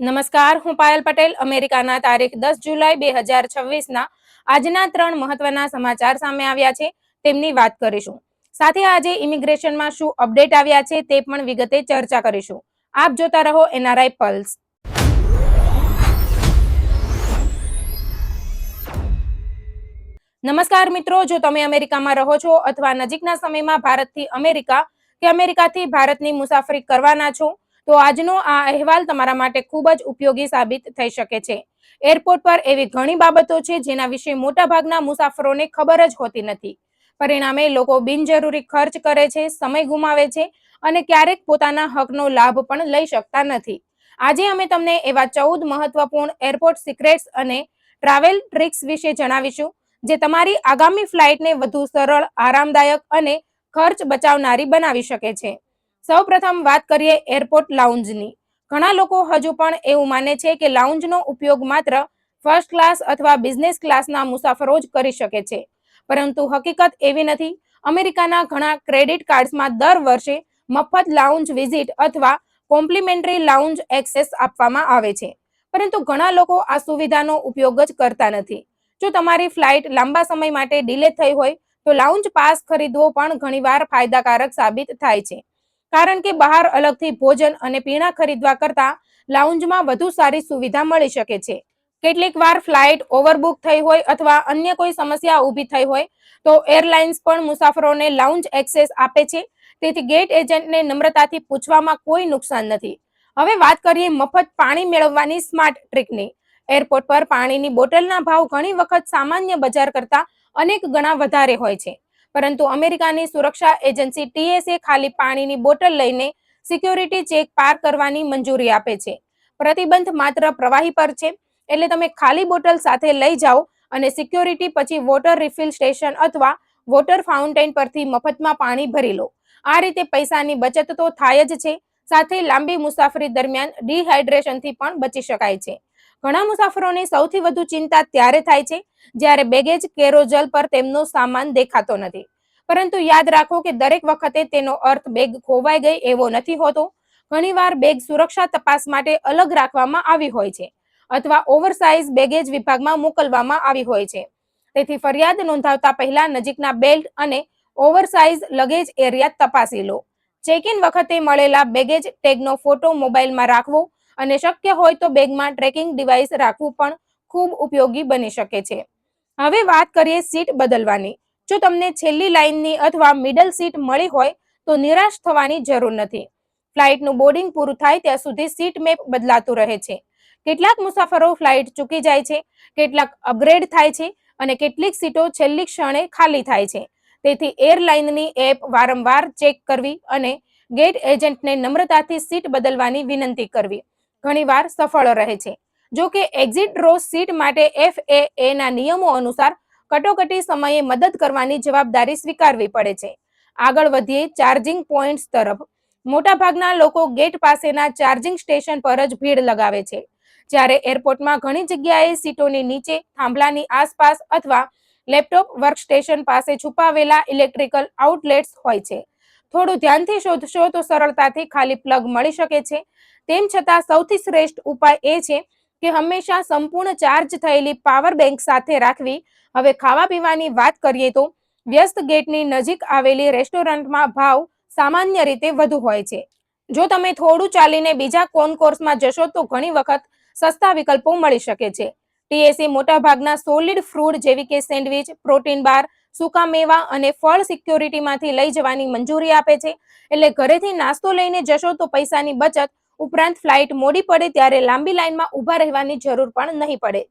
નમસ્કાર, હું પાયલ પટેલ. અમેરિકાના તારીખ 10 જુલાઈ 2026ના આજના 3 મહત્વના સમાચાર સામે આવ્યા છે, તેમની વાત કરીશું. સાથે આજે ઇમિગ્રેશનમાં શું અપડેટ આવ્યા છે તે પણ વિગતે ચર્ચા કરીશું. આપ જોતા રહો એનઆરઆઈ પલ્સ. નમસ્કાર મિત્રો, જો તમે અમેરિકામાં રહો છો અથવા નજીકના સમયમાં ભારતથી અમેરિકા કે અમેરિકાથી ભારતની મુસાફરી કરવાના છો, તો આજનો આ અહેવાલ તમારા માટે ખૂબ જ ઉપયોગી સાબિત થઈ શકે છે. એરપોર્ટ પર એવી ઘણી બાબતો છે જેના વિશે મોટાભાગના મુસાફરોને ખબર જ હોતી નથી. પરિણામે લોકો બિનજરૂરી ખર્ચ કરે છે, સમય ગુમાવે છે અને ક્યારેક પોતાના હકનો લાભ પણ લઈ શકતા નથી. આજે અમે તમને એવા 14 મહત્વપૂર્ણ એરપોર્ટ સિક્રેટ્સ અને ટ્રાવેલ ટ્રિક્સ વિશે જણાવીશું જે તમારી આગામી ફ્લાઇટને વધુ સરળ, આરામદાયક અને ખર્ચ બચાવનારી બનાવી શકે છે. સૌપ્રથમ વાત કરીએ એરપોર્ટ લાઉન્જની. ઘણા લોકો હજુ પણ એવું માને છે કે લાઉન્જનો ઉપયોગ માત્ર ફર્સ્ટ ક્લાસ અથવા બિઝનેસ ક્લાસના મુસાફરો જ કરી શકે છે, પરંતુ હકીકત એવી નથી. અમેરિકાના ઘણા ક્રેડિટ કાર્ડ્સમાં દર વર્ષે મફત લાઉન્જ વિઝિટ અથવા કોમ્પ્લિમેન્ટરી લાઉન્જ એક્સેસ આપવામાં આવે છે, પરંતુ ઘણા લોકો આ સુવિધાનો ઉપયોગ જ કરતા નથી. જો તમારી ફ્લાઇટ લાંબા સમય માટે ડિલે થઈ હોય તો લાઉન્જ પાસ ખરીદવો પણ ઘણીવાર ફાયદાકારક સાબિત થાય છે, કારણ કે બહાર અલગથી ભોજન અને પીણા ખરીદવા કરતાં લાઉન્જમાં વધુ સારી સુવિધા મળી શકે છે. કેટલીક વાર ફ્લાઇટ ઓવરબુક થઈ હોય અથવા અન્ય કોઈ સમસ્યા ઊભી થઈ હોય તો એરલાઇન્સ પણ મુસાફરોને લાઉન્જ એક્સેસ આપે છે, તેથી ગેટ એજન્ટને નમ્રતાથી પૂછવામાં કોઈ નુકસાન નથી. હવે વાત કરીએ મફત પાણી મેળવવાની સ્માર્ટ ટ્રીકની. એરપોર્ટ પર પાણીની બોટલના ભાવ ઘણી વખત સામાન્ય બજાર કરતાં અનેક ગણા વધારે હોય છે, પરંતુ અમેરિકાની સુરક્ષા એજન્સી TSA ખાલી પાણીની બોટલ લઈને સિક્યોરિટી ચેક પાર કરવાની મંજૂરી આપે છે. પ્રતિબંધ માત્ર પ્રવાહી પર છે, એટલે તમે ખાલી બોટલ સાથે લઈ જાઓ અને સિક્યોરિટી પછી વોટર રિફિલ સ્ટેશન અથવા વોટર ફાઉન્ટેન પરથી મફતમાં પાણી ભરી લો. આ રીતે પૈસાની બચત તો થાય જ છે, સાથે લાંબી મુસાફરી દરમિયાન ડિહાઇડ્રેશનથી પણ બચી શકાય છે. ઘણા મુસાફરોની સૌથી વધુ ચિંતા ત્યારે થાય છે જ્યારે બેગેજ કેરોજલ પર તેમનો સામાન દેખાતો નથી. પરંતુ યાદ રાખો કે દરેક વખતે તેનો અર્થ બેગ ખોવાઈ ગઈ એવો નથી હોતો. ઘણીવાર બેગ સુરક્ષા તપાસ માટે અલગ રાખવામાં આવી હોય છે અથવા ઓવરસાઇઝ બેગેજ વિભાગમાં મોકલવામાં આવી હોય છે. તેથી ફરિયાદ નોંધાવતા પહેલા નજીકના બેલ્ટ અને ઓવરસાઇઝ લગેજ એરિયા તપાસી લો. ચેક ઇન વખતે મળેલા બેગેજ ટેગનો ફોટો મોબાઈલમાં રાખવો અને શક્ય હોય તો બેગમાં ટ્રેકિંગ ડિવાઇસ રાખવું પણ ખૂબ ઉપયોગી બની શકે છે. હવે વાત કરીએ સીટ બદલવાની. જો તમને છેલ્લી લાઇનની અથવા મિડલ સીટ મળી હોય તો નિરાશ થવાની જરૂર નથી. ફ્લાઇટનું બોર્ડિંગ પૂરું થાય ત્યાં સુધી સીટ મેપ બદલાતું રહે છે. કેટલાક મુસાફરો ફ્લાઇટ ચૂકી જાય છે, કેટલાક અપગ્રેડ થાય છે અને કેટલીક સીટો છેલ્લી ક્ષણે ખાલી થાય છે. તેથી એરલાઇનની એપ વારંવાર ચેક કરવી અને ગેટ એજન્ટને નમ્રતાથી સીટ બદલવાની વિનંતી કરવી ઘણીવાર સફળ રહે છે. જો કે એક્ઝિટ રો સીટ માટે FAAના નિયમો અનુસાર કટોકટી સમયે મદદ કરવાની જવાબદારી સ્વીકારવી પડે છે. આગળ વધીએ ચાર્જિંગ પોઈન્ટ્સ તરફ. મોટાભાગના લોકો ગેટ પાસેના ચાર્જિંગ સ્ટેશન પર જ ભીડ લગાવે છે, જ્યારે એરપોર્ટમાં ઘણી જગ્યાએ સીટોની નીચે, થાંભલાની આસપાસ અથવા લેપટોપ વર્કસ્ટેશન પાસે છુપાવેલા ઇલેક્ટ્રિકલ આઉટલેટ્સ હોય છે. થોડું ધ્યાનથી શોધશો તો સરળતાથી ખાલી પ્લગ મળી શકે છે. તેમ છતાં સૌથી શ્રેષ્ઠ ઉપાય એ છે કે હંમેશા સંપૂર્ણ ચાર્જ થયેલી પાવર બેંક સાથે રાખવી. હવે ખાવા પીવાની વાત કરીએ તો વ્યસ્ત ગેટની નજીક આવેલી રેસ્ટોરન્ટમાં ભાવ સામાન્ય રીતે વધુ હોય છે. જો તમે થોડું ચાલીને બીજા કોન્કોર્સમાં જશો તો ઘણી વખત સસ્તા વિકલ્પો મળી શકે છે. TSA મોટાભાગના સોલિડ ફૂડ જેવી કે સેન્ડવિચ, પ્રોટીન બાર, સૂકા મેવા અને ફળ સિક્યોરિટીમાંથી લઈ જવાની મંજૂરી આપે છે, એટલે ઘરેથી નાસ્તો લઈને જશો તો પૈસાની બચત ઉપરાંત ફ્લાઇટ મોડી પડે ત્યારે લાંબી લાઇનમાં ઊભા રહેવાની જરૂર પણ નહીં પડે.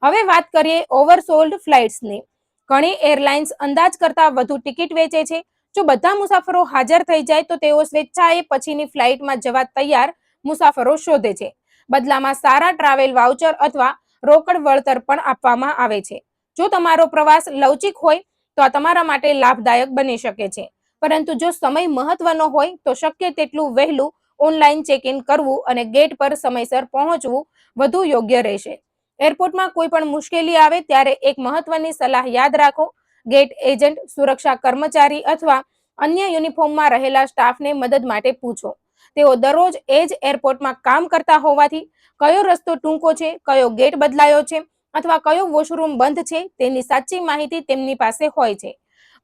હવે વાત કરીએ ઓવરસોલ્ડ ફ્લાઇટ્સની. ઘણી એરલાઇન્સ અંદાજ કરતાં વધુ ટિકિટ વેચે છે. જો બધા મુસાફરો હાજર થઈ જાય તો તેઓ સ્વેચ્છાએ પછીની ફ્લાઇટમાં જવા તૈયાર મુસાફરો શોધે છે. બદલામાં સારા ટ્રાવેલ વાઉચર અથવા રોકડ વળતર પણ આપવામાં આવે છે. જો તમારો પ્રવાસ લવચીક હોય તો આ તમારા માટે લાભદાયક બની શકે છે, પરંતુ જો સમય મહત્વનો હોય તો શક્ય તેટલું વહેલું ઓનલાઈન ચેક ઇન કરવું અને ગેટ પર સમયસર પહોંચવું વધુ યોગ્ય રહેશે. એરપોર્ટમાં કોઈ પણ મુશ્કેલી આવે ત્યારે એક મહત્વની સલાહ યાદ રાખો. ગેટ એજન્ટ, સુરક્ષા કર્મચારી અથવા અન્ય યુનિફોર્મમાં રહેલા સ્ટાફને મદદ માટે પૂછો. તેઓ દરરોજ એ જ એરપોર્ટમાં કામ કરતા હોવાથી કયો રસ્તો ટૂંકો છે, કયો ગેટ બદલાયો છે અથવા કયો વોશરૂમ બંધ છે તેની સાચી માહિતી તેમની પાસે હોય છે.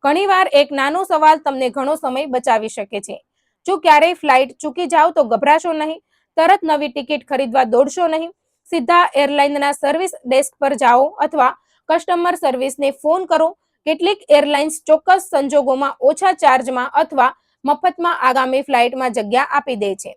ઘણીવાર એક નાનો સવાલ તમને ઘણો સમય બચાવી શકે છે. જો ક્યારેય ફ્લાઇટ ચૂકી જાઓ તો ગભરાશો નહીં. તરત નવી ટિકિટ ખરીદવા દોડશો નહીં. સીધા એરલાઇનના સર્વિસ ડેસ્ક પર જાઓ અથવા કસ્ટમર સર્વિસને ફોન કરો. કેટલીક એરલાઇન્સ ચોક્કસ સંજોગોમાં ઓછા ચાર્જમાં અથવા મફતમાં આગામી ફ્લાઇટમાં જગ્યા આપી દે છે.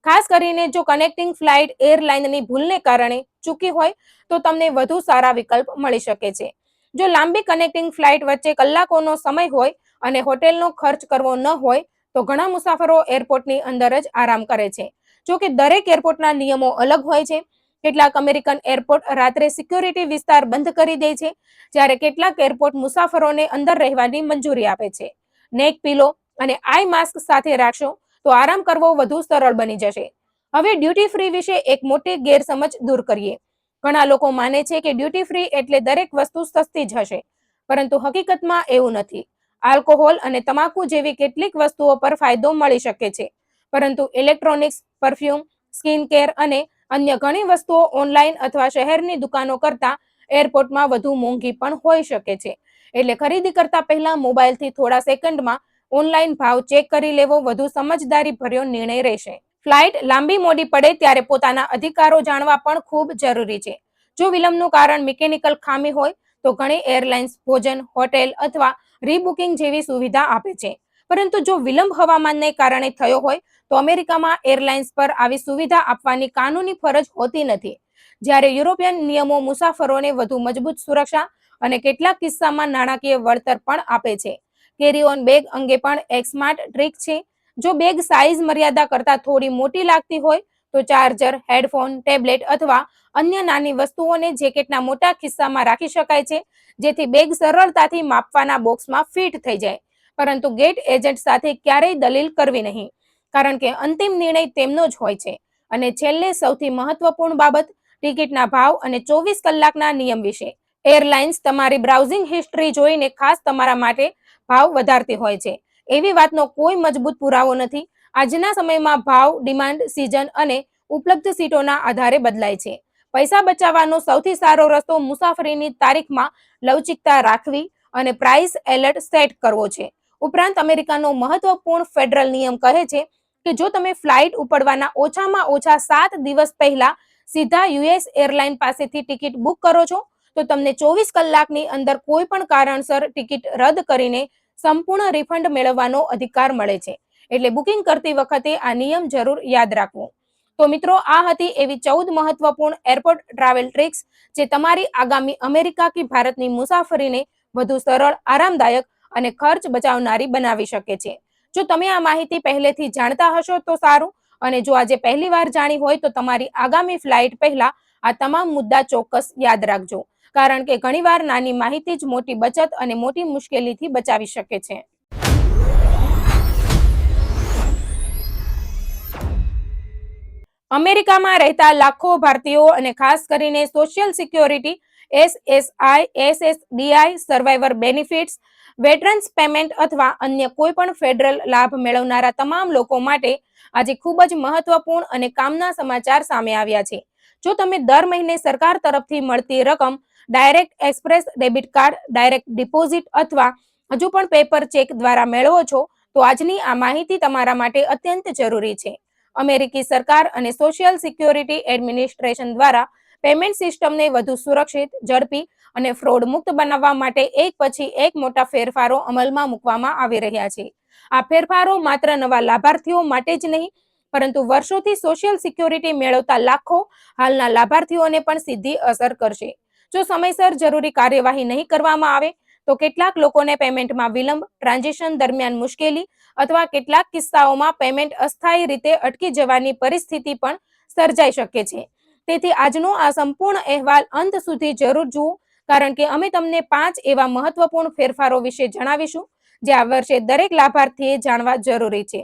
ખાસ કરીને જો કનેક્ટિંગ ફ્લાઇટ એરલાઇનની ભૂલને કારણે ચૂકી હોય તો તમને વધુ સારા વિકલ્પ મળી શકે છે. જો લાંબી કનેક્ટિંગ ફ્લાઇટ વચ્ચે કલાકોનો સમય હોય અને હોટેલનો ખર્ચ કરવો ન હોય તો ઘણા મુસાફરો એરપોર્ટની અંદર જ આરામ કરે છે. જો કે દરેક એરપોર્ટના નિયમો અલગ હોય છે. કેટલાક અમેરિકન એરપોર્ટ રાત્રે સિક્યોરિટી વિસ્તાર બંધ કરી દે છે, જ્યારે કેટલાક એરપોર્ટ મુસાફરોને અંદર રહેવાની મંજૂરી આપે છે. નેક પિલો અને આઈ માસ્ક સાથે રાખશો તો આરામ કરવો વધુ સરળ બની જશે. હવે ડ્યુટી ફ્રી વિશે એક મોટી ગેરસમજ દૂર કરીએ. ઘણા લોકો માને છે કે ડ્યુટી ફ્રી એટલે દરેક વસ્તુ સસ્તી જ હશે, પરંતુ હકીકતમાં એવું નથી. આલ્કોહોલ અને તમાકુ જેવી કેટલીક વસ્તુઓ પર ફાયદો મળી શકે છે, પરંતુ ઇલેક્ટ્રોનિક્સ, પરફ્યુમ, સ્કિન કેર અને અન્ય ઘણી વસ્તુઓ ઓનલાઈન અથવા શહેરની દુકાનો કરતાં એરપોર્ટમાં વધુ મોંઘી પણ હોઈ શકે છે. એટલે ખરીદી કરતા પહેલા મોબાઈલથી થોડા સેકન્ડમાં ઓનલાઈન ભાવ ચેક કરી લેવો વધુ સમજદારીભર્યો નિર્ણય રહેશે. ફ્લાઇટ લાંબી મોડી પડે ત્યારે પોતાના અધિકારો જાણવા પણ ખૂબ જરૂરી છે. જો વિલંબનું કારણ મિકેનિકલ ખામી હોય તો ઘણી એરલાઇન્સ ભોજન, હોટેલ અથવા રીબુકિંગ જેવી સુવિધા આપે છે. પરંતુ જો વિલંબ હવામાનને કારણે થયો હોય તો અમેરિકામાં એરલાઇન્સ પર આવી સુવિધા આપવાની કાનૂની ફરજ હોતી નથી. જ્યારે યુરોપિયન નિયમો મુસાફરોને વધુ મજબૂત સુરક્ષા અને કેટલાક કિસ્સામાં નાણાકીય વળતર પણ આપે છે. કેરી ઓન બેગ અંગે પણ એક સ્માર્ટ ટ્રીક છે. જો બેગ સાઇઝ મર્યાદા કરતાં થોડી મોટી લાગતી હોય તો ચાર્જર, હેડફોન, ટેબ્લેટ અથવા અન્ય નાની વસ્તુઓને જેકેટના મોટા ખિસ્સામાં રાખી શકાય છે, જેથી બેગ સરળતાથી માપવાના બોક્સમાં ફિટ થઈ જાય. પરંતુ ગેટ એજન્ટ સાથે ક્યારેય દલીલ કરવી નહીં, કારણ કે અંતિમ નિર્ણય તેમનો જ હોય છે. અને છેલ્લે સૌથી મહત્વપૂર્ણ બાબત, ટિકિટના ભાવ અને 24 કલાકના નિયમ વિશે. એરલાઇન્સ તમારી બ્રાઉઝિંગ હિસ્ટ્રી જોઈને ખાસ તમારા માટે ભાવ વધારતી હોય છે. એવી વાતનો કોઈ મજબૂત પુરાવો નથી. આજના સમયમાં ભાવ ડિમાન્ડ, સિઝન અને ઉપલબ્ધ સીટોના આધારે બદલાય છે. પૈસા બચાવવાનો સૌથી સારો રસ્તો મુસાફરીની તારીખમાં લવચીકતા રાખવી અને પ્રાઇસ એલર્ટ સેટ કરવો છે. ઉપરાંત અમેરિકાનો મહત્વપૂર્ણ ફેડરલ નિયમ કહે છે કે જો તમે ફ્લાઇટ ઉપડવાના ઓછામાં ઓછા 7 દિવસ પહેલા સીધા યુએસ એરલાઇન પાસેથી ટિકિટ બુક કરો છો તો તમને 24 કલાકની અંદર કોઈ પણ કારણસર ટિકિટ રદ કરીને સંપૂર્ણ રિફંડ મેળવવાનો અધિકાર મળે છે. એટલે બુકિંગ કરતી વખતે આ નિયમ જરૂર યાદ રાખવો. તો મિત્રો, આ હતી એવી 14 મહત્વપૂર્ણ એરપોર્ટ ટ્રાવેલ ટ્રિક્સ જે તમારી આગામી અમેરિકા કે ભારતની મુસાફરીને વધુ સરળ, આરામદાયક અને ખર્ચ બચાવનારી બનાવી શકે છે. જો તમે આ માહિતી પહેલેથી જાણતા હશો તો સારું, અને જો આજે પહેલી વાર જાણી હોય તો તમારી આગામી ફ્લાઇટ પહેલા આ તમામ મુદ્દા ચોક્કસ યાદ રાખજો, કારણ કે ઘણીવાર નાની માહિતી જ મોટી બચત અને મોટી મુશ્કેલીથી બચાવી શકે છે. અમેરિકામાં રહેતા લાખો ભારતીયો અને ખાસ કરીને social security, SSI, SSDI, survivor benefits, veterans payment અથવા અન્ય કોઈ પણ ફેડરલ લાભ મેળવનારા તમામ લોકો માટે આજે ખૂબ જ મહત્વપૂર્ણ અને કામના સમાચાર સામે આવ્યા છે. જો તમે દર મહિને સરકાર તરફથી મળતી રકમ direct express debit card, direct deposit અથવા હજુ પણ પેપર ચેક દ્વારા મેળવો છો તો આજની આ માહિતી તમારા માટે અત્યંત જરૂરી છે. અમેરિકી સરકાર અને સોશિયલ સિક્યોરિટી એડમિનિસ્ટ્રેશન દ્વારા પેમેન્ટ સિસ્ટમને વધુ સુરક્ષિત, ઝડપી અને ફ્રોડ મુક્ત બનાવવા માટે એક પછી એક મોટા ફેરફારો અમલમાં મૂકવામાં આવી રહ્યા છે. આ ફેરફારો માત્ર નવા લાભાર્થીઓ માટે જ નહીં, પરંતુ વર્ષોથી સોશિયલ સિક્યોરિટી મેળવતા લાખો હાલના લાભાર્થીઓને પણ સીધી અસર કરશે. જો સમયસર જરૂરી કાર્યવાહી નહીં કરવામાં આવે તો કેટલાક લોકોને પેમેન્ટમાં વિલંબ, ટ્રાન્ઝેક્શન દરમિયાન મુશ્કેલી અથવા કેટલાક કિસ્સાઓમાં પેમેન્ટ અસ્થાયી રીતે અટકી જવાની પરિસ્થિતિ પણ સર્જાઈ શકે છે. તેથી આજનો આ સંપૂર્ણ અહેવાલ અંત સુધી જરૂર જુઓ, કારણ કે અમે તમને 5 એવા મહત્વપૂર્ણ ફેરફારો વિશે જણાવીશું જે આ વર્ષે દરેક લાભાર્થીએ જાણવા જરૂરી છે.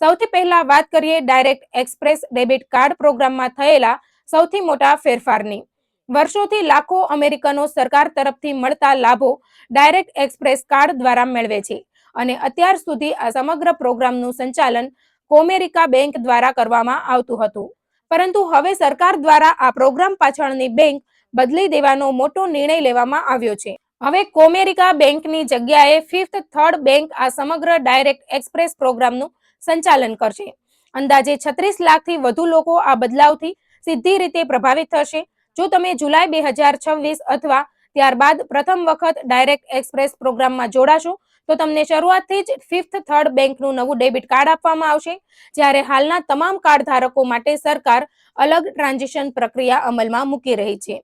સૌથી પહેલા વાત કરીએ ડાયરેક્ટ એક્સપ્રેસ ડેબિટ કાર્ડ પ્રોગ્રામમાં થયેલા સૌથી મોટા ફેરફારની. વર્ષોથી લાખો અમેરિકનો સરકાર તરફથી મળતા લાભો ડાયરેક્ટ એક્સપ્રેસ કાર્ડ દ્વારા મેળવે છે, અને અત્યાર સુધી આ સમગ્ર પ્રોગ્રામનું સંચાલન કોમેરિકા બેંક દ્વારા કરવામાં આવતું હતું. પરંતુ હવે સરકાર દ્વારા આ પ્રોગ્રામ પાછળની બેંક બદલી દેવાનો મોટો નિર્ણય લેવામાં આવ્યો છે. હવે કોમેરિકા બેંકની જગ્યાએ ફિફ્થ થર્ડ બેંક આ સમગ્ર ડાયરેક્ટ એક્સપ્રેસ પ્રોગ્રામનું સંચાલન કરશે. અંદાજે 36 લાખથી વધુ લોકો આ બદલાવથી સીધી રીતે પ્રભાવિત થશે. જો તમે જુલાઈ 2026 અથવા ત્યારબાદ પ્રથમ વખત ડાયરેક્ટ એક્સપ્રેસ પ્રોગ્રામમાં જોડાશો તો તમને શરૂઆતથી જ ફિફ્થ થર્ડ બેંકનું નવું ડેબિટ કાર્ડ આપવામાં આવશે, જ્યારે હાલના તમામ કાર્ડ ધારકો માટે સરકાર અલગ ટ્રાન્ઝિશન પ્રક્રિયા અમલમાં મૂકી રહી છે.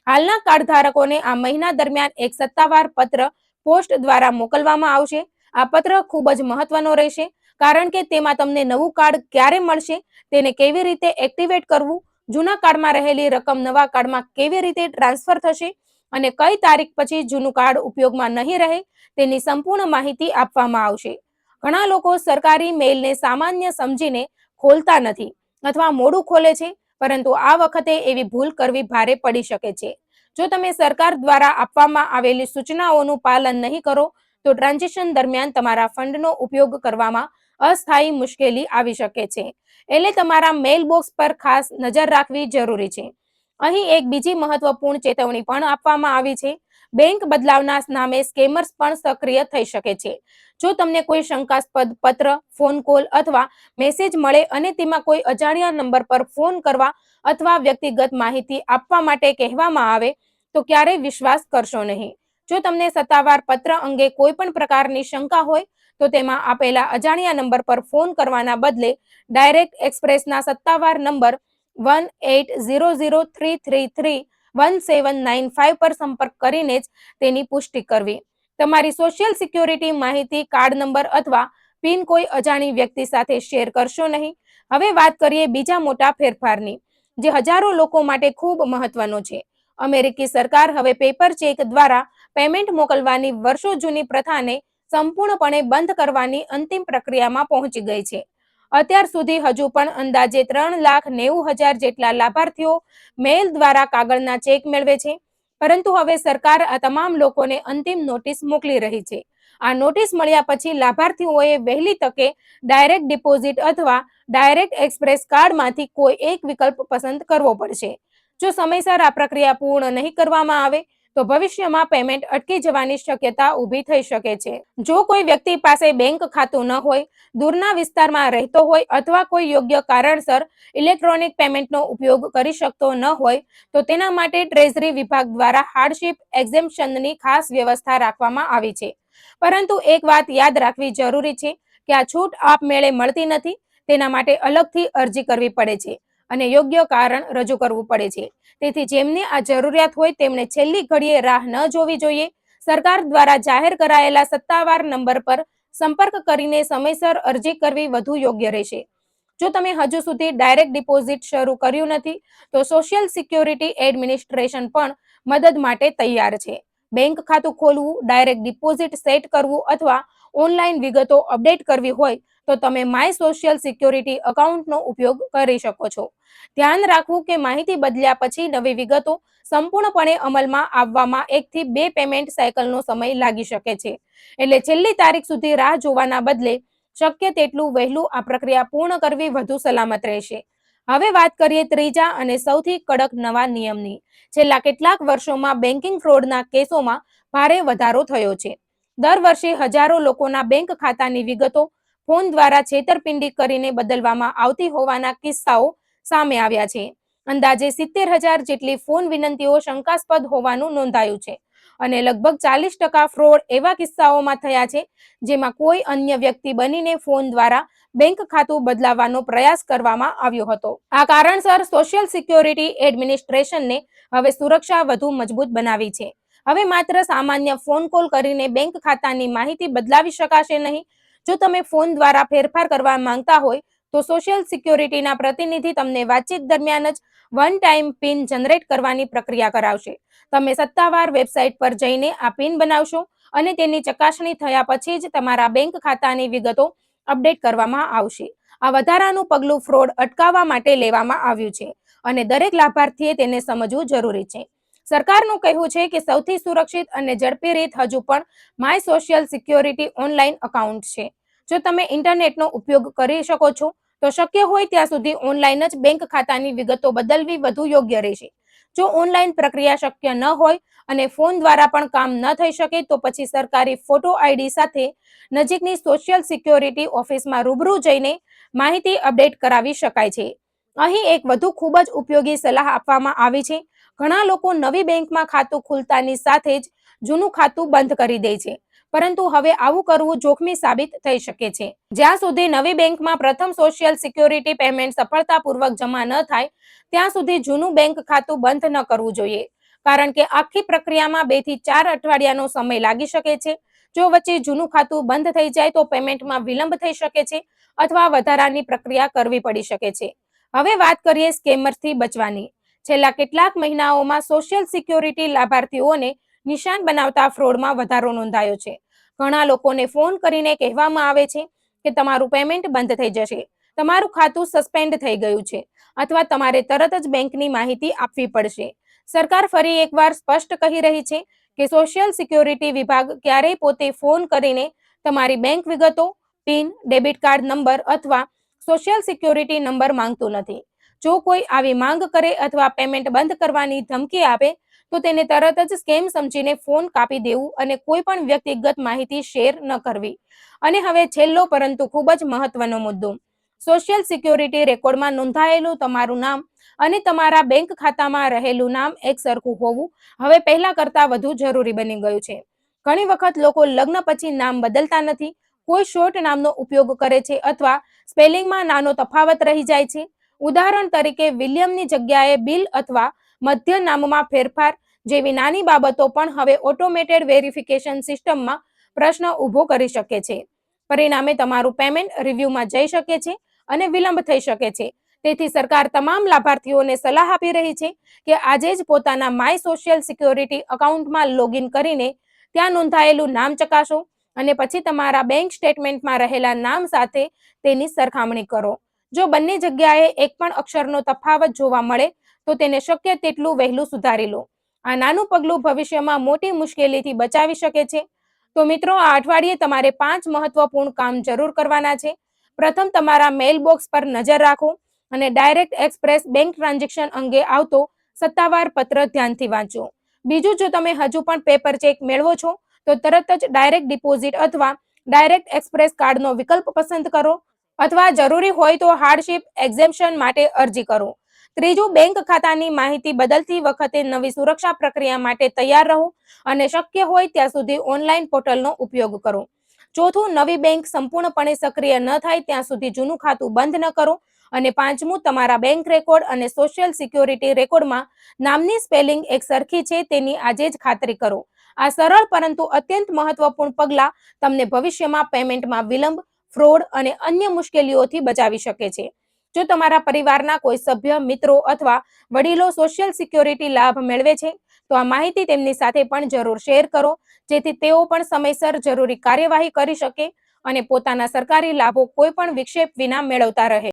હાલના કાર્ડ ધારકોને આ મહિના દરમિયાન એક સત્તાવાર પત્ર પોસ્ટ દ્વારા મોકલવામાં આવશે. આ પત્ર ખૂબ જ મહત્વનો રહેશે, કારણ કે તેમાં તમને નવું કાર્ડ ક્યારે મળશે, તેને કેવી રીતે એક્ટિવેટ કરવું, જૂના કાર્ડમાં રહેલી રકમ નવા કાર્ડમાં કેવી રીતે ટ્રાન્સફર થશે અને કઈ તારીખ પછી જૂનું કાર્ડ ઉપયોગમાં નહીં રહે તેની સંપૂર્ણ માહિતી આપવામાં આવશે. ઘણા લોકો સરકારી મેઇલને સામાન્ય સમજીને ખોલતા નથી અથવા મોડું ખોલે છે, પરંતુ આ વખતે એવી ભૂલ કરવી ભારે પડી શકે છે. જો તમે સરકાર દ્વારા આપવામાં આવેલી સૂચનાઓનું પાલન નહીં કરો તો ટ્રાન્ઝેક્શન દરમિયાન તમારા ફંડનો ઉપયોગ કરવામાં અસ્થાયી મુશ્કેલી આવી શકે છે. એટલે તમારા મેઇલ બોક્સ પર ખાસ નજર રાખવી જરૂરી છે. અહીં એક બીજી મહત્વપૂર્ણ ચેતવણી પણ આપવામાં આવી છે. બેંક બદલાવના નામે સ્કેમર્સ પણ સક્રિય થઈ શકે છે. જો તમને કોઈ શંકાસ્પદ પત્ર, ફોન કોલ અથવા મેસેજ મળે અને તેમાં કોઈ અજાણ્યા નંબર પર ફોન કરવા અથવા વ્યક્તિગત માહિતી આપવા માટે કહેવામાં આવે તો ક્યારેય વિશ્વાસ કરશો નહીં. જો તમને સત્તાવાર પત્ર અંગે કોઈ પણ પ્રકારની શંકા હોય તો તેમાં આપેલા અજાણ્યા નંબર પર ફોન કરવાના બદલે ડાયરેક્ટ એક્સપ્રેસના સત્તાવાર નંબર 180033311795 પર સંપર્ક કરીને જ તેની પુષ્ટિ કરવી. તમારી સોશિયલ સિક્યોરિટી માહિતી, કાર્ડ નંબર અથવા પિન કોઈ અજાણી વ્યક્તિ સાથે શેર કરશો નહીં. હવે વાત કરીએ બીજા મોટા ફેરફારની, જે હજારો લોકો માટે ખૂબ મહત્વનો છે. અમેરિકી સરકાર હવે પેપર ચેક દ્વારા પેમેન્ટ મોકલવાની વર્ષો જૂની પ્રથાને સંપૂર્ણપણે બંધ કરવાની અંતિમ પ્રક્રિયામાં પહોંચી ગઈ છે. અત્યાર સુધી હજુ પણ અંદાજે 3,90,000 જેટલા લાભાર્થીઓ મેઇલ દ્વારા કાગળના ચેક મેળવે છે. પરંતુ હવે સરકાર આ તમામ લોકોને અંતિમ નોટિસ મોકલી રહી છે. આ નોટિસ મળ્યા પછી લાભાર્થીઓએ વહેલી તકે ડાયરેક્ટ ડિપોઝિટ અથવા ડાયરેક્ટ એક્સપ્રેસ કાર્ડમાંથી કોઈ એક વિકલ્પ પસંદ કરવો પડશે. જો સમયસર આ પ્રક્રિયા પૂર્ણ નહીં કરવામાં આવે તો ભવિષ્યમાં પેમેન્ટ અટકી જવાની શક્યતા ઊભી થઈ શકે છે. જો કોઈ વ્યક્તિ પાસે બેંક ખાતું ન હોય, દૂરના વિસ્તારમાં રહેતો હોય અથવા કોઈ યોગ્ય કારણસર ઇલેક્ટ્રોનિક પેમેન્ટનો ઉપયોગ કરી શકતો ન હોય તો તેના માટે ટ્રેઝરી વિભાગ દ્વારા હાર્ડશિપ એક્ઝેમ્પશનની ખાસ વ્યવસ્થા રાખવામાં આવી છે. પરંતુ એક વાત યાદ રાખવી જરૂરી છે કે આ છૂટ આપમેળે મળતી નથી. તેના માટે અલગથી અરજી કરવી પડે છે અને યોગ્ય કારણ રજૂ કરવું પડે છે. તેથી જેમને આ જરૂરિયાત હોય તેમણે છેલ્લી ઘડીએ રાહ ન જોવી જોઈએ. સરકાર દ્વારા જાહેર કરાયેલા સત્તાવાર નંબર પર સંપર્ક કરીને સમયસર અરજી કરવી વધુ યોગ્ય રહેશે. જો તમે હજુ સુધી ડાયરેક્ટ ડિપોઝિટ શરૂ કર્યું નથી તો સોશિયલ સિક્યોરિટી એડમિનિસ્ટ્રેશન પણ મદદ માટે તૈયાર છે. બેંક ખાતું ખોલવું, ડાયરેક્ટ ડિપોઝિટ સેટ કરવું અથવા ઓનલાઈન વિગતો અપડેટ કરવી હોય તો તમે માય સોશિયલ સિક્યોરિટી એકાઉન્ટનો ઉપયોગ કરી શકો છો. ધ્યાન રાખવું કે માહિતી બદલ્યા પછી નવી વિગતો સંપૂર્ણપણે અમલમાં આવવામાં 1 થી 2 પેમેન્ટ સાયકલનો સમય લાગી શકે છે. એટલે છેલ્લી તારીખ સુધી રાહ જોવાના બદલે શક્ય તેટલું વહેલું આ પ્રક્રિયા પૂર્ણ કરવી વધુ સલામત રહેશે. હવે વાત કરીએ ત્રીજા અને સૌથી કડક નવા નિયમની. છેલ્લા કેટલાક વર્ષોમાં બેન્કિંગ ફ્રોડના કેસોમાં ભારે વધારો થયો છે. દર વર્ષે હજારો લોકોના બેંક ખાતાની વિગતો ફોન દ્વારા છેતરપિંડી કરીને બદલવામાં આવતી હોવાના કિસ્સાઓ સામે આવ્યા છે. અંદાજે 70,000 જેટલી ફોન વિનંતીઓ શંકાસ્પદ હોવાનું નોંધાયું છે અને લગભગ 40% ફ્રોડ એવા કિસ્સાઓમાં થયા છે જેમાં કોઈ અન્ય વ્યક્તિ બનીને ફોન દ્વારા બેંક ખાતું બદલાવવાનો પ્રયાસ કરવામાં આવ્યો હતો. આ કારણસર સોશિયલ સિક્યોરિટી એડમિનિસ્ટ્રેશનને હવે સુરક્ષા વધુ મજબૂત બનાવી છે. હવે માત્ર સામાન્ય ફોન કોલ કરીને બેંક ખાતાની માહિતી બદલાવી શકાશે નહીં. જો તમે ફોન દ્વારા ફેરફાર કરવા માંગતા હોય તો સોશિયલ સિક્યોરિટીના પ્રતિનિધિ તમને વાતચીત દરમિયાન જ વન ટાઈમ પિન જનરેટ કરવાની પ્રક્રિયા કરાવશે. તમે સત્તાવાર વેબસાઇટ પર જઈને આ પિન બનાવશો અને તેની ચકાસણી થયા પછી જ તમારા બેંક ખાતાની વિગતો અપડેટ કરવામાં આવશે. આ વધારાનું પગલું ફ્રોડ અટકાવવા માટે લેવામાં આવ્યું છે અને દરેક લાભાર્થીએ તેને સમજવું જરૂરી છે. સરકારનું કહેવું છે કે સૌથી સુરક્ષિત અને ઝડપી રીત હજુ પણ my social security online account છે. જો તમે ઇન્ટરનેટનો ઉપયોગ કરી શકો છો તો શક્ય હોય ત્યાં સુધી ઓનલાઈન જ બેંક ખાતાની વિગતો બદલવી વધુ યોગ્ય રહેશે. જો ઓનલાઈન પ્રક્રિયા શક્ય ન હોય અને ફોન દ્વારા પણ કામ ન થઈ શકે તો પછી સરકારી ફોટો આઈડી સાથે નજીકની સોશિયલ સિક્યોરિટી ઓફિસમાં રૂબરૂ જઈને માહિતી અપડેટ કરાવી શકાય છે. અહીં એક વધુ ખૂબ જ ઉપયોગી સલાહ આપવામાં આવી છે. ઘણા લોકો નવી બેંકમાં ખાતું ખુલતાની સાથે જ જૂનું ખાતું બંધ કરી દે છે, પરંતુ હવે આવું કરવું જોખમી સાબિત થઈ શકે છે. જ્યાં સુધી નવી બેંકમાં પ્રથમ સોશિયલ સિક્યોરિટી પેમેન્ટ સફળતાપૂર્વક જમા ન થાય ત્યાં સુધી જૂનું બેંક ખાતું બંધ ન કરવું જોઈએ, કારણ કે આખી પ્રક્રિયામાં 2 થી 4 અઠવાડિયાનો સમય લાગી શકે છે. જો વચ્ચે જૂનું ખાતું બંધ થઈ જાય તો પેમેન્ટમાં વિલંબ થઈ શકે છે અથવા વધારાની પ્રક્રિયા કરવી પડી શકે છે. હવે વાત કરીએ સ્કેમર્સથી બચવાની. છેલ્લા કેટલાક મહિનાઓમાં સોશિયલ સિક્યોરિટી લાભાર્થીઓને નિશાન બનાવતા ફ્રોડમાં વધારો નોંધાયો છે. ઘણા લોકોને ફોન કરીને કહેવામાં આવે છે કે તમારું પેમેન્ટ બંધ થઈ જશે, તમારું ખાતું સસ્પેન્ડ થઈ ગયું છે અથવા તમારે તરત જ બેંકની માહિતી આપવી પડશે. સરકાર ફરી એકવાર સ્પષ્ટ કહી રહી છે કે સોશિયલ સિક્યોરિટી વિભાગ ક્યારેય પોતે ફોન કરીને તમારી બેંક વિગતો, પિન, ડેબિટ કાર્ડ નંબર અથવા સોશિયલ સિક્યોરિટી નંબર માંગતું નથી. જો કોઈ આવી માંગ કરે અથવા પેમેન્ટ બંધ કરવાની ધમકી આપે તો તેને તરત જ સ્કેમ સમજીને ફોન કાપી દેવું અને કોઈ પણ વ્યક્તિગત માહિતી શેર ન કરવી. અને હવે છેલ્લો પરંતુ ખૂબ જ મહત્વનો મુદ્દો, સોશિયલ સિક્યોરિટી રેકોર્ડમાં નોંધાયેલું તમારું નામ અને તમારા બેંક ખાતામાં રહેલું નામ એક સરખું હોવું હવે પહેલા કરતાં વધુ જરૂરી બની ગયું છે. ઘણી વખત લોકો લગ્ન પછી નામ બદલતા નથી, કોઈ શોર્ટ નામનો ઉપયોગ કરે છે અથવા સ્પેલિંગમાં નાનો તફાવત રહી જાય છે. ઉદાહરણ તરીકે વિલિયમની જગ્યાએ બિલ અથવા મધ્ય નામમાં ફેરફાર જેવી નાની બાબતો પણ હવે ઓટોમેટેડ વેરિફિકેશન સિસ્ટમમાં પ્રશ્ન ઊભો કરી શકે છે. પરિણામે તમારું પેમેન્ટ રિવ્યુમાં જઈ શકે છે અને વિલંબ થઈ શકે છે. તેથી સરકાર તમામ લાભાર્થીઓને સલાહ આપી રહી છે કે આજે જ પોતાના માય સોશિયલ સિક્યોરિટી એકાઉન્ટમાં લોગિન કરીને ત્યાં નોંધાયેલું નામ ચકાસો અને પછી તમારા બેંક સ્ટેટમેન્ટમાં રહેલા નામ સાથે તેની સરખામણી કરો. જો બંને જગ્યાએ એક પણ અક્ષરનો તફાવત જોવા મળે તો તેને શક્ય તેટલું વહેલું સુધારી લો. આ નાનું પગલું ભવિષ્યમાં મોટી મુશ્કેલીથી બચાવી શકે છે. તો મિત્રો, આ અઠવાડિયે તમારે 5 મહત્વપૂર્ણ કામ જરૂર કરવાના છે. પ્રથમ, તમારા મેઇલ બોક્સ પર નજર રાખો અને ડાયરેક્ટ એક્સપ્રેસ બેંક ટ્રાન્ઝેક્શન અંગે આવતો સત્તાવાર પત્ર ધ્યાનથી વાંચો. બીજું, જો તમે હજુ પણ પેપર ચેક મેળવો છો તો તરત જ ડાયરેક્ટ ડિપોઝિટ અથવા ડાયરેક્ટ એક્સપ્રેસ કાર્ડનો વિકલ્પ પસંદ કરો અથવા જરૂરી હોય તો હાર્ડશિપ એક્ઝેમ્પશન માટે અરજી કરો. ત્રીજું, બેંક ખાતાની માહિતી બદલતી વખતે નવી સુરક્ષા પ્રક્રિયા માટે તૈયાર રહો અને શક્ય હોય ત્યાં સુધી ઓનલાઈન પોર્ટલનો ઉપયોગ કરો. ચોથું, નવી બેંક સંપૂર્ણપણે સક્રિય ન થાય ત્યાં સુધી જૂનું ખાતું બંધ ન કરો. અને પાંચમું, તમારા બેંક રેકોર્ડ અને સોશિયલ સિક્યોરિટી રેકોર્ડમાં નામની સ્પેલિંગ એક સરખી છે તેની આજે જ ખાતરી કરો. આ સરળ પરંતુ અત્યંત મહત્વપૂર્ણ પગલાં તમને ભવિષ્યમાં પેમેન્ટમાં વિલંબ, ફ્રોડ અને અન્ય મુશ્કેલીઓથી બચાવી શકે છે. જો તમારા પરિવારના કોઈ સભ્ય, મિત્રો અથવા વડીલો સોશિયલ સિક્યોરિટી લાભ મેળવે છે તો આ માહિતી તેમની સાથે પણ જરૂર શેર કરો, જેથી તેઓ પણ સમયસર જરૂરી કાર્યવાહી કરી શકે અને પોતાના સરકારી લાભો કોઈ પણ વિક્ષેપ વિના મેળવતા રહે.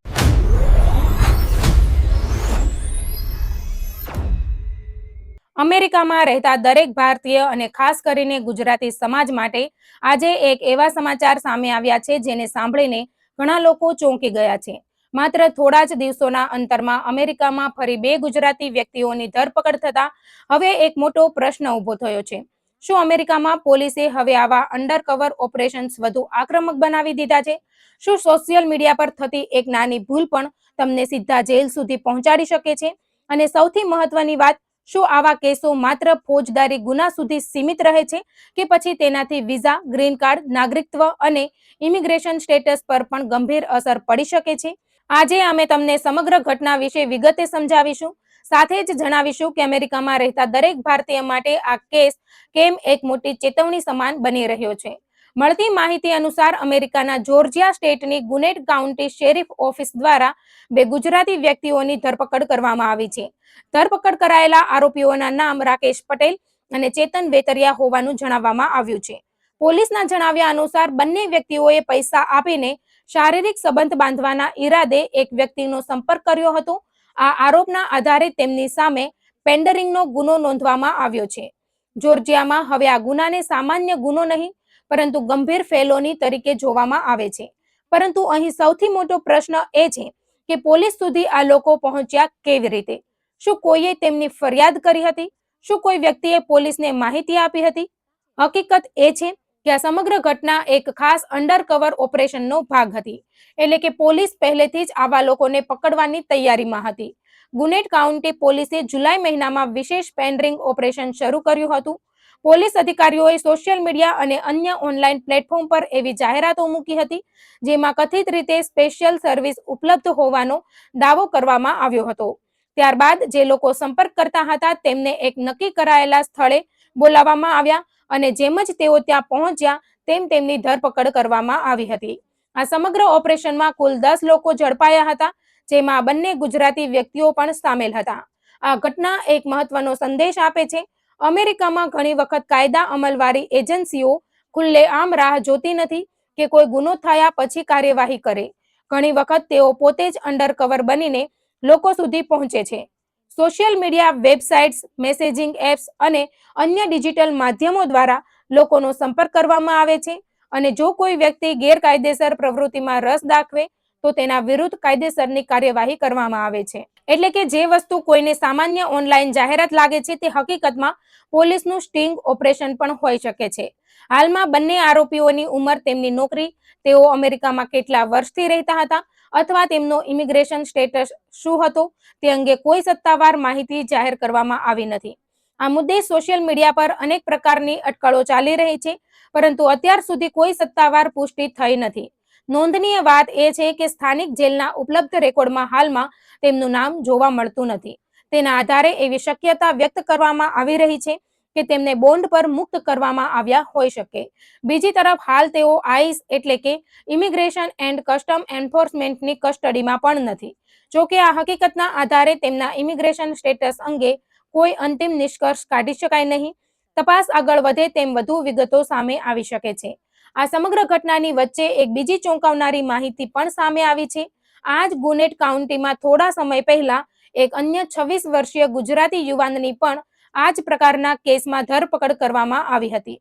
અમેરિકામાં રહેતા દરેક ભારતીય અને ખાસ કરીને ગુજરાતી સમાજ માટે આજે એક એવા સમાચાર સામે આવ્યા છે જેને સાંભળીને ઘણા લોકો ચોંકી ગયા છે. માત્ર થોડા જ દિવસોના અંતરમાં અમેરિકામાં ફરી 2 ગુજરાતી વ્યક્તિઓની ધરપકડ થતા હવે એક મોટો પ્રશ્ન ઊભો થયો છે. શું અમેરિકામાં પોલીસે હવે આવા અંડરકવર ઓપરેશન્સ વધુ આક્રમક બનાવી દીધા છે? શું સોશિયલ મીડિયા પર થતી એક નાની ભૂલ પણ તમને સીધા જેલ સુધી પહોંચાડી શકે છે? અને સૌથી મહત્વની વાત, શું આવા કેસો માત્ર ફોજદારી ગુના સુધી સીમિત રહે છે કે પછી તેનાથી વિઝા, ગ્રીન કાર્ડ, નાગરિકત્વ અને ઇમિગ્રેશન સ્ટેટસ પર પણ ગંભીર અસર પડી શકે છે? આજે અમે તમને સમગ્ર ઘટના વિશે વિગતે સમજાવીશું. સાથે જ જણાવીશું કે અમેરિકામાં રહેતા દરેક ભારતીય માટે આ કેસ કેમ એક મોટી ચેતવણી સમાન બની રહ્યો છે. મળતી માહિતી અનુસાર અમેરિકાના જોર્જિયા સ્ટેટની ગુનેટ કાઉન્ટી શેરિફ ઓફિસ દ્વારા 2 ગુજરાતી વ્યક્તિઓની ધરપકડ કરવામાં આવી છે. ધરપકડ કરાયેલા આરોપીઓના નામ રાકેશ પટેલ અને ચેતન વેતરિયા હોવાનું જણાવવામાં આવ્યું છે. પોલીસના જણાવ્યા અનુસાર બંને વ્યક્તિઓએ પૈસા આપીને શારીરિક સંબંધ બાંધવાના ઈરાદે એક વ્યક્તિનો સંપર્ક કર્યો હતો. આ આરોપના આધારે તેમની સામે પેન્ડરિંગનો ગુનો નોંધવામાં આવ્યો છે. જોર્જિયામાં હવે આ ગુનાને સામાન્ય ગુનો નહીં પરંતુ ગંભીર ફેલોની તરીકે જોવામાં આવે છે. પરંતુ અહીં સૌથી મોટો પ્રશ્ન એ છે કે પોલીસ સુધી આ લોકો પહોંચ્યા કેવી રીતે? શું કોઈએ તેમની ફરિયાદ કરી હતી? શું કોઈ વ્યક્તિએ પોલીસને માહિતી આપી હતી? હકીકત એ છે કે આ સમગ્ર ઘટના એક ખાસ અંડરકવર ઓપરેશનનો ભાગ હતી. એટલે કે પોલીસ પહેલેથી જ આવા લોકોને પકડવાની તૈયારીમાં હતી. ગુનેટ કાઉન્ટી પોલીસે જુલાઈ મહિનામાં વિશેષ પેનરિંગ ઓપરેશન શરૂ કર્યું હતું. પોલીસ અધિકારીઓએ સોશિયલ મીડિયા અને અન્ય ઓનલાઈન પ્લેટફોર્મ પર એવી જાહેરાતો મૂકી હતી જેમાં કથિત રીતે સ્પેશિયલ સર્વિસ ઉપલબ્ધ હોવાનો દાવો કરવામાં આવ્યો હતો. ત્યારબાદ જે લોકો સંપર્ક કરતા હતા તેમને એક નક્કી કરાયેલા સ્થળે બોલાવવામાં આવ્યા અને જેમ જ તેઓ ત્યાં પહોંચ્યા તેમ તેમની ધરપકડ કરવામાં આવી હતી. આ સમગ્ર ઓપરેશનમાં કુલ 10 લોકો ઝડપાયા હતા, જેમાં બંને ગુજરાતી વ્યક્તિઓ પણ સામેલ હતા. આ ઘટના એક મહત્વનો સંદેશ આપે છે. અમેરિકામાં ઘણી વખત કાયદા અમલવારી એજન્સીઓ ખુલ્લેઆમ રાહ જોતી નથી કે કોઈ ગુનો થયા પછી કાર્યવાહી કરે. ઘણી વખત તેઓ પોતે જ અંડરકવર બનીને લોકો સુધી પહોંચે છે. Social media, websites, messaging apps અને અન્ય ડિજિટલ માધ્યમો દ્વારા લોકોનો સંપર્ક કરવામાં આવે છે અને જો કોઈ વ્યક્તિ ગેરકાયદેસર પ્રવૃત્તિમાં રસ દાખવે તો તેના વિરુદ્ધ કાયદેસરની કાર્યવાહી કરવામાં આવે છે. એટલે કે જે વસ્તુ કોઈને સામાન્ય ઓનલાઈન જાહેરાત લાગે છે તે હકીકતમાં પોલીસનું સ્ટિંગ ઓપરેશન પણ હોઈ શકે છે. હાલમાં બંને આરોપીઓની ઉંમર, તેમની નોકરી, તેઓ અમેરિકામાં કેટલા વર્ષથી રહેતા હતા અથવા તેમનો ઇમિગ્રેશન સ્ટેટસ શું હતો તે અંગે કોઈ સત્તાવાર માહિતી જાહેર કરવામાં આવી નથી. આ મુદ્દે સોશિયલ મીડિયા પર અનેક પ્રકારની અટકળો ચાલી રહી છે, પરંતુ અત્યાર સુધી કોઈ સત્તાવાર પુષ્ટિ થઈ નથી. નોંધનીય વાત એ છે કે સ્થાનિક જેલના ઉપલબ્ધ રેકોર્ડમાં હાલમાં તેમનું નામ જોવા મળતું નથી. તેના આધારે એવી શક્યતા વ્યક્ત કરવામાં આવી રહી છે કે તેમને બોન્ડ પર મુક્ત કરવામાં આવ્યા હોઈ શકે. બીજી તરફ હાલ તેઓ આઈસ એટલે કે ઇમિગ્રેશન એન્ડ કસ્ટમ એન્ફોર્સમેન્ટની કસ્ટડીમાં પણ નથી. જોકે આ હકીકતના આધારે તેમના ઇમિગ્રેશન સ્ટેટસ અંગે કોઈ અંતિમ નિષ્કર્ષ કાઢી શકાય નહીં. તપાસ આગળ વધે તેમ વધુ વિગતો સામે આવી શકે છે. આ સમગ્ર ઘટનાની વચ્ચે એક બીજી ચોંકાવનારી માહિતી પણ સામે આવી છે. આ જ ગુનેટ કાઉન્ટીમાં થોડા સમય પહેલા એક અન્ય 26 વર્ષીય ગુજરાતી યુવાનની પણ આ જ પ્રકારના કેસમાં ધરપકડ કરવામાં આવી હતી.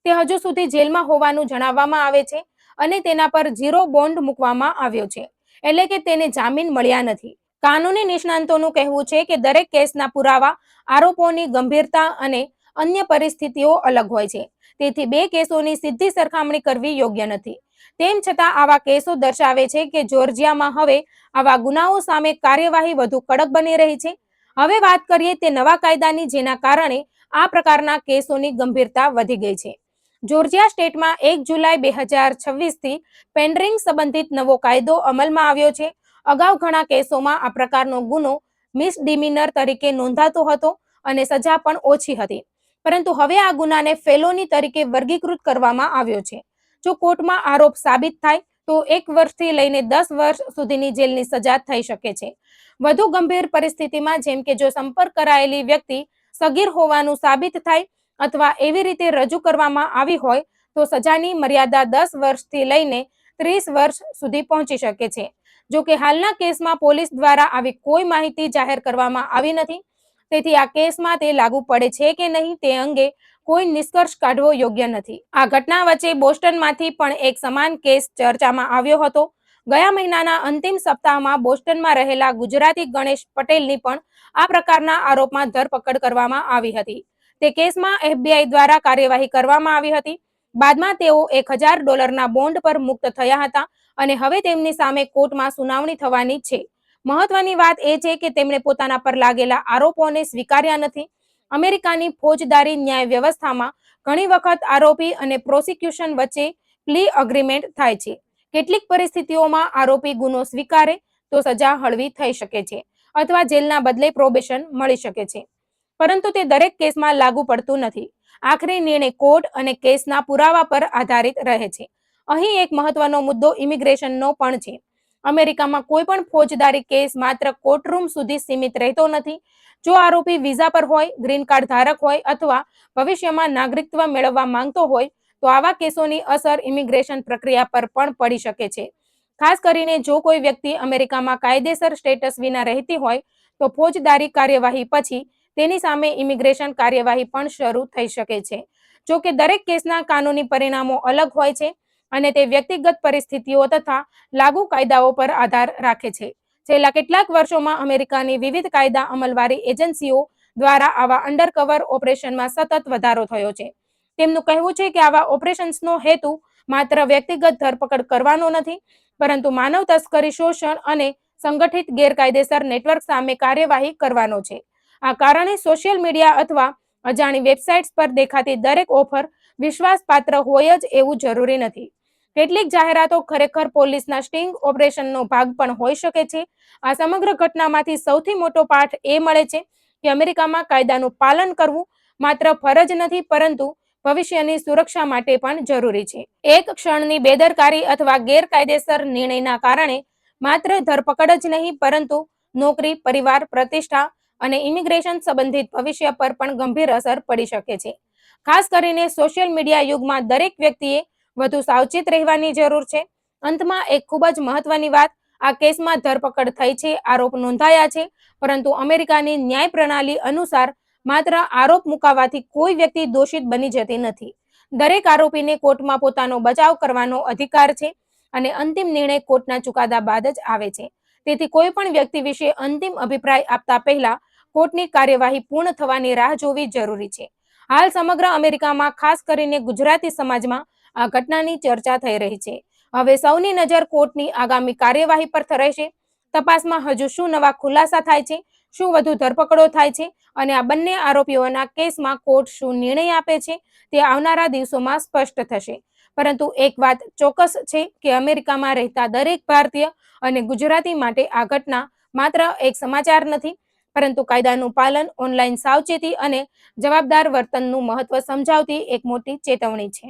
તે હજુ સુધી જેલમાં હોવાનું જણાવવામાં આવે છે અને તેના પર 0 બોન્ડ મૂકવામાં આવ્યો છે. એટલે કે તેને જામીન મળ્યા નથી. કાનૂની નિષ્ણાંતોનું કહેવું છે કે દરેક કેસના પુરાવા, આરોપોની ગંભીરતા અને અન્ય પરિસ્થિતિઓ અલગ હોય છે. તેથી બે કેસોની સીધી સરખામણી કરવી યોગ્ય નથી. તેમ છતાં આવા કેસો દર્શાવે છે કે જોર્જિયામાં હવે આવા ગુનાઓ સામે કાર્યવાહી વધુ કડક બની રહી છે. હવે વાત કરીએ તે નવા કાયદાની જેના કારણે આ પ્રકારના કેસોની ગંભીરતા વધી ગઈ છે. જોર્જિયા સ્ટેટમાં 1 જુલાઈ 2026 થી પેન્ડરિંગ સંબંધિત નવો કાયદો અમલમાં આવ્યો છે. અગાઉ ઘણા કેસોમાં આ પ્રકારનો ગુનો મિસડિમિનર તરીકે નોંધાતો હતો અને સજા પણ ઓછી હતી. પરંતુ હવે આ ગુનાને ફેલોની તરીકે વર્ગીકૃત કરવામાં આવ્યો છે. જો કોર્ટમાં આરોપ સાબિત થાય તો 1 વર્ષથી લઈને 10 વર્ષ સુધીની જેલની સજા થઈ શકે છે. વધુ ગંભીર પરિસ્થિતિમાં જેમ કે જો સંપર્ક કરાયેલી વ્યક્તિ સગીર હોવાનું સાબિત થાય અથવા એવી રીતે રજૂ કરવામાં આવી હોય તો સજાની મર્યાદા 10 વર્ષથી લઈને 30 વર્ષ સુધી પહોંચી શકે છે. જો કે હાલના કેસમાં પોલીસ દ્વારા આવી કોઈ માહિતી જાહેર કરવામાં આવી નથી. તેથી આ કેસમાં તે લાગુ પડે છે કે નહીં તે અંગે કોઈ નિષ્કર્ષ કાઢવો યોગ્ય નથી. આ ઘટના વચ્ચે બોસ્ટનમાંથી પણ એક સમાન કેસ ચર્ચામાં આવ્યો હતો. ગયા મહિનાના અંતિમ સપ્તાહમાં બોસ્ટનમાં રહેલા ગુજરાતી ગણેશ પટેલની પણ આ પ્રકારના આરોપમાં ધરપકડ કરવામાં આવી હતી. તે કેસમાં FBI દ્વારા કાર્યવાહી કરવામાં આવી હતી. બાદમાં તેઓ $1000 બોન્ડ પર મુક્ત થયા હતા અને હવે તેમની સામે કોર્ટમાં સુનાવણી થવાની છે. મહત્વની વાત એ છે કે તેમણે પોતાના પર લાગેલા આરોપોને સ્વીકાર્યા નથી. અમેરિકાની ફોજદારી ન્યાય વ્યવસ્થામાં ઘણી વખત આરોપી અને પ્રોસિક્યુશન વચ્ચે પ્લી અગ્રીમેન્ટ થાય છે. કેટલીક પરિસ્થિતિઓમાં આરોપી ગુનો સ્વીકારે તો સજા હળવી થઈ શકે છે અથવા જેલના બદલે પ્રોબેશન મળી શકે છે. પરંતુ તે દરેક કેસમાં લાગુ પડતું નથી. આખરી નિર્ણય કોર્ટ અને કેસના પુરાવા પર આધારિત રહે છે. અહીં એક મહત્વનો મુદ્દો ઇમિગ્રેશનનો પણ છે. અમેરિકામાં કોઈ પણ ફોજદારી કેસ માત્ર કોર્ટરૂમ સુધી સીમિત રહેતો નથી. જો આરોપી વિઝા પર હોય, ગ્રીન કાર્ડ ધારક હોય અથવા ભવિષ્યમાં નાગરિકત્વ મેળવવા માંગતો હોય તો આવા કેસોની અસર ઇમિગ્રેશન પ્રક્રિયા પર પણ પડી શકે છે. ખાસ કરીને જો કોઈ વ્યક્તિ અમેરિકામાં કાયદેસર સ્ટેટસ વિના રહેતી હોય તો ફોજદારી કાર્યવાહી પછી તેની સામે ઇમિગ્રેશન કાર્યવાહી પણ શરૂ થઈ શકે છે. જો કે દરેક કેસના કાનૂની પરિણામો અલગ હોય છે. અને તે વ્યક્તિગત પરિસ્થિતિઓ તથા લાગુ કાયદાઓ પર આધાર રાખે છે. છેલ્લા કેટલાક વર્ષોમાં અમેરિકાની વિવિધ કાયદા અમલવારી એજન્સીઓ દ્વારા આવા અંડરકવર ઓપરેશનમાં સતત વધારો થયો છે. તેમનું કહેવું છે કે આવા ઓપરેશન્સનો હેતુ માત્ર વ્યક્તિગત ધરપકડ કરવાનો નથી, પરંતુ માનવ તસ્કરી, શોષણ અને સંગઠિત ગેરકાયદેસર નેટવર્ક સામે કાર્યવાહી કરવાનો છે. આ કારણે સોશિયલ મીડિયા અથવા અજાણી વેબસાઇટ્સ પર દેખાતી દરેક ઓફર વિશ્વાસપાત્ર હોય જ એવું જરૂરી નથી. કેટલીક જાહેરાતો ખરેખર પોલીસના સ્ટિંગ ઓપરેશનનો ભાગ પણ હોઈ શકે છે. આ સમગ્ર ઘટનામાંથી સૌથી મોટો પાઠ એ મળે છે કે અમેરિકામાં કાયદાનું પાલન કરવું માત્ર ફરજ નથી, પરંતુ ભવિષ્યની સુરક્ષા માટે પણ જરૂરી છે. એક ક્ષણની બેદરકારી અથવા ગેરકાયદેસર નિર્ણયના કારણે માત્ર ધરપકડ જ નહીં, પરંતુ નોકરી, પરિવાર, પ્રતિષ્ઠા અને ઇમિગ્રેશન સંબંધિત ભવિષ્ય પર પણ ગંભીર અસર પડી શકે છે. ખાસ કરીને સોશિયલ મીડિયા યુગમાં દરેક વ્યક્તિએ વધુ સાવચેત રહેવાની જરૂર છે. અંતમાં એક ખૂબ જ મહત્વની વાત, આ કેસમાં ધરપકડ થઈ છે, આરોપ નોંધાયા છે, પરંતુ અમેરિકાની ન્યાય પ્રણાલી અનુસાર માત્ર આરોપ મુકાવાથી કોઈ વ્યક્તિ દોષિત બની જતી નથી. દરેક આરોપીને કોર્ટમાં પોતાનો બચાવ કરવાનો અધિકાર છે અને અંતિમ નિર્ણય કોર્ટના ચુકાદા બાદ જ આવે છે. તેથી કોઈ પણ વ્યક્તિ વિશે અંતિમ અભિપ્રાય આપતા પહેલા કોર્ટની કાર્યવાહી પૂર્ણ થવાની રાહ જોવી જરૂરી છે. હાલ સમગ્ર અમેરિકામાં, ખાસ કરીને ગુજરાતી સમાજમાં આ ઘટનાની ચર્ચા થઈ રહી છે. હવે સૌની નજર કોર્ટની આગામી કાર્યવાહી પર રહેશે. તપાસમાં હજુ શું નવા ખુલાસા થાય છે, શું વધુ ધરપકડો થાય છે અને આ બંને આરોપીઓના કેસમાં કોર્ટ શું નિર્ણય આપે છે, તે આવનારા દિવસોમાં સ્પષ્ટ થશે. પરંતુ એક વાત ચોક્કસ છે કે અમેરિકામાં રહેતા દરેક ભારતીય અને ગુજરાતી માટે આ ઘટના માત્ર એક સમાચાર નથી, પરંતુ કાયદાનું પાલન, ઓનલાઈન સાવચેતી અને જવાબદાર વર્તનનું મહત્વ સમજાવતી એક મોટી ચેતવણી છે.